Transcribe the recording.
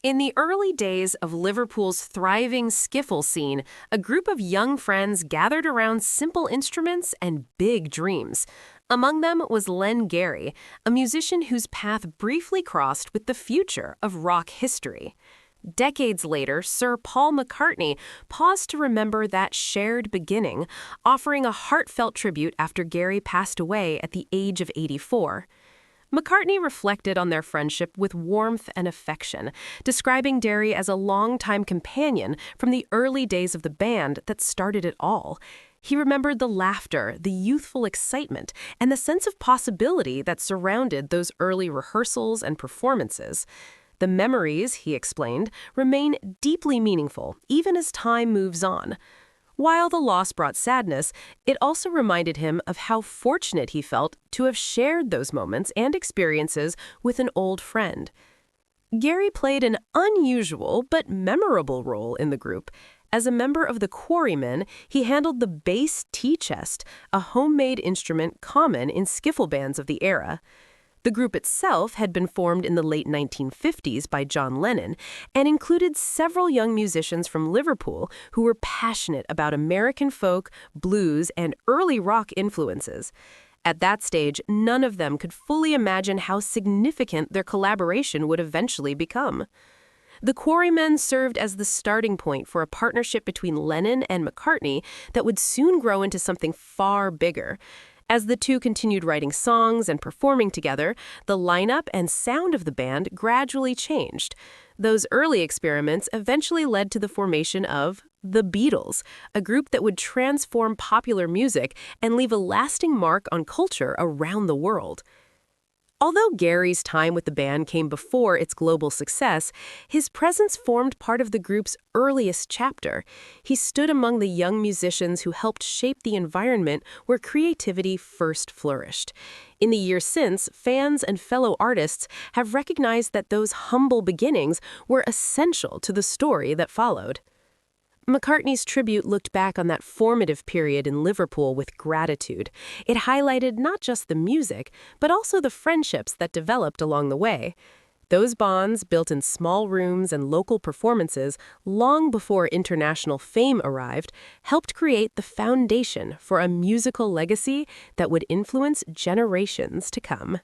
In the early days of Liverpool's thriving skiffle scene, a group of young friends gathered around simple instruments and big dreams. Among them was Len Garry, a musician whose path briefly crossed with the future of rock history. Decades later, Sir Paul McCartney paused to remember that shared beginning, offering a heartfelt tribute after Garry passed away at the age of 84. McCartney reflected on their friendship with warmth and affection, describing Garry as a longtime companion from the early days of the band that started it all. He remembered the laughter, the youthful excitement, and the sense of possibility that surrounded those early rehearsals and performances. The memories, he explained, remain deeply meaningful, even as time moves on. While the loss brought sadness, it also reminded him of how fortunate he felt to have shared those moments and experiences with an old friend. Garry played an unusual but memorable role in the group. As a member of the Quarrymen, he handled the bass tea chest, a homemade instrument common in skiffle bands of the era. The group itself had been formed in the late 1950s by John Lennon and included several young musicians from Liverpool who were passionate about American folk, blues, and early rock influences. At that stage, none of them could fully imagine how significant their collaboration would eventually become. The Quarrymen served as the starting point for a partnership between Lennon and McCartney that would soon grow into something far bigger. As the two continued writing songs and performing together, the lineup and sound of the band gradually changed. Those early experiments eventually led to the formation of the Beatles, a group that would transform popular music and leave a lasting mark on culture around the world. Although Garry's time with the band came before its global success, his presence formed part of the group's earliest chapter. He stood among the young musicians who helped shape the environment where creativity first flourished. In the years since, fans and fellow artists have recognized that those humble beginnings were essential to the story that followed. McCartney's tribute looked back on that formative period in Liverpool with gratitude. It highlighted not just the music, but also the friendships that developed along the way. Those bonds, built in small rooms and local performances long before international fame arrived, helped create the foundation for a musical legacy that would influence generations to come.